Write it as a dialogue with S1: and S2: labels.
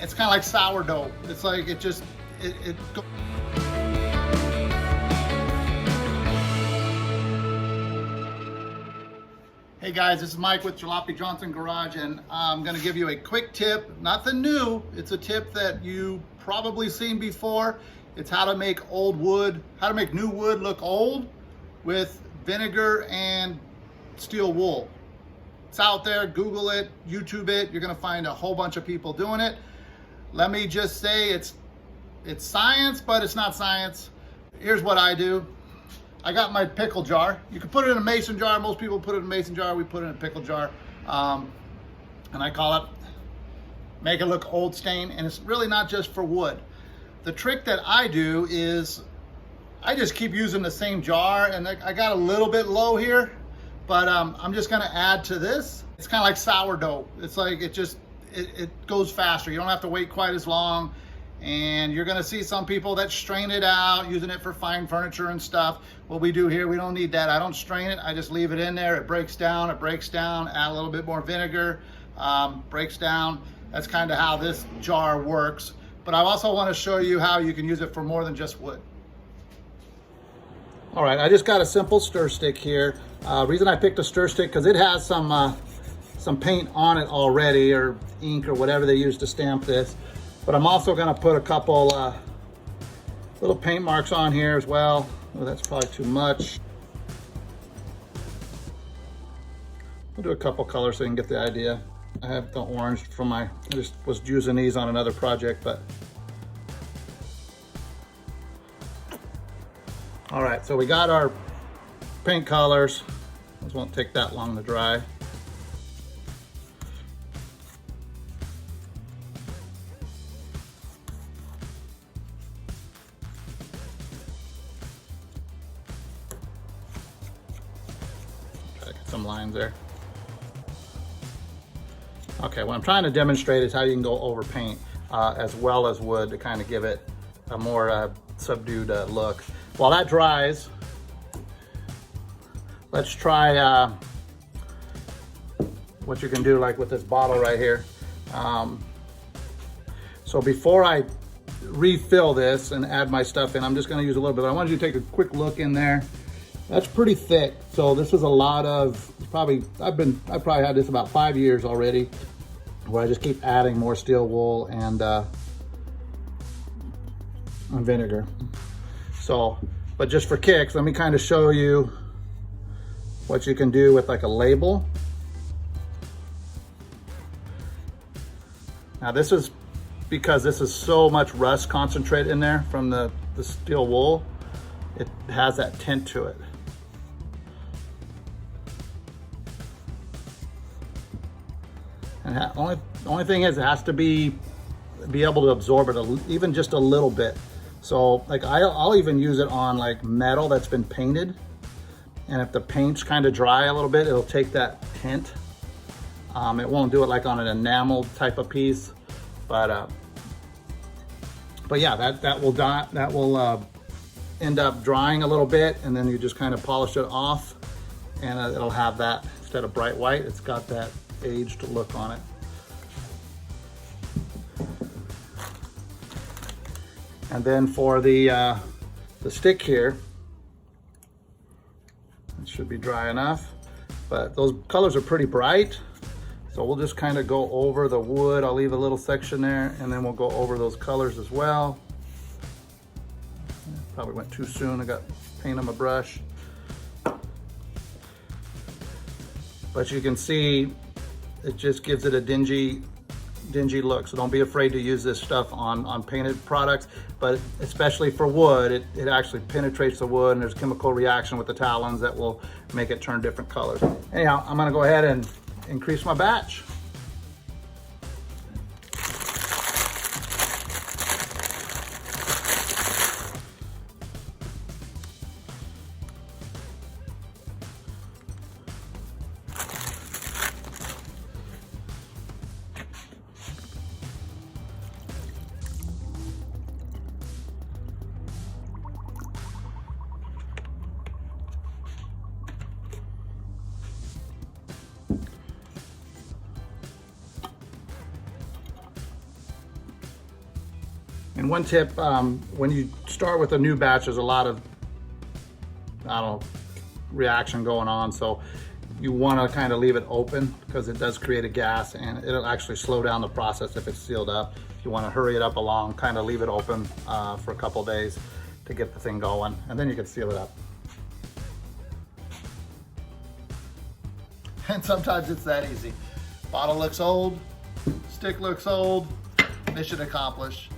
S1: It's kind of like sourdough. It's like it just, it Hey guys, this is Mike with Jalopy Johnson Garage, and I'm gonna give you a quick tip. Nothing new, it's a tip that you probably seen before. It's how to make old wood, how to make new wood look old with vinegar and steel wool. It's out there, Google it, YouTube it. You're gonna find a whole bunch of people doing it. Let me just say it's science, but it's not science. Here's what I do. I got my pickle jar. You can put it in a mason jar. Most people put it in a mason jar. We put it in a pickle jar. And I call it make it look old stain. And it's really not just for wood. The trick that I do is I just keep using the same jar, and I got a little bit low here, but I'm just gonna add to this. It's kind of like sourdough. It's like it goes faster. You don't have to wait quite as long. And you're gonna see some people that strain it out, using it for fine furniture and stuff. What we do here, we don't need that. I don't strain it, I just leave it in there. It breaks down, add a little bit more vinegar, breaks down. That's kind of how this jar works. But I also wanna show you how you can use it for more than just wood. All right, I just got a simple stir stick here. Reason I picked a stir stick, because it has some paint on it already, or ink or whatever they use to stamp this. But I'm also gonna put a couple little paint marks on here as well. Oh, that's probably too much. We'll do a couple colors so you can get the idea. I have the orange from I just was using these on another project, but. All right, so we got our paint colors. This won't take that long to dry. Some lines there. Okay, what I'm trying to demonstrate is how you can go over paint as well as wood to kind of give it a more subdued look. While that dries, let's try what you can do like with this bottle right here. So before I refill this and add my stuff in, I'm just going to use a little bit. I wanted you to take a quick look in there. That's pretty thick. So this is a lot of, I've probably had this about 5 years already, where I just keep adding more steel wool and vinegar. So, but just for kicks, let me kind of show you what you can do with like a label. Now this is because this is so much rust concentrate in there from the steel wool. It has that tint to it. And the only thing is, it has to be able to absorb it even just a little bit. So like I'll even use it on like metal that's been painted, and if the paint's kind of dry a little bit, it'll take that tint. It won't do it like on an enamel type of piece, but yeah, that will end up drying a little bit, and then you just kind of polish it off, and it'll have that, instead of bright white, it's got that aged look on it. And then for the stick here, it should be dry enough, but those colors are pretty bright, so we'll just kind of go over the wood. I'll leave a little section there, and then we'll go over those colors as well. Probably went too soon. I got paint on my brush. But you can see it just gives it a dingy look. So don't be afraid to use this stuff on painted products, but especially for wood, it actually penetrates the wood, and there's a chemical reaction with the talons that will make it turn different colors. Anyhow, I'm gonna go ahead and increase my batch. And one tip, when you start with a new batch, there's a lot of, I don't know, reaction going on. So you want to kind of leave it open because it does create a gas, and it'll actually slow down the process if it's sealed up. If you want to hurry it up along, kind of leave it open for a couple days to get the thing going, and then you can seal it up. And sometimes it's that easy. Bottle looks old, stick looks old, mission accomplished.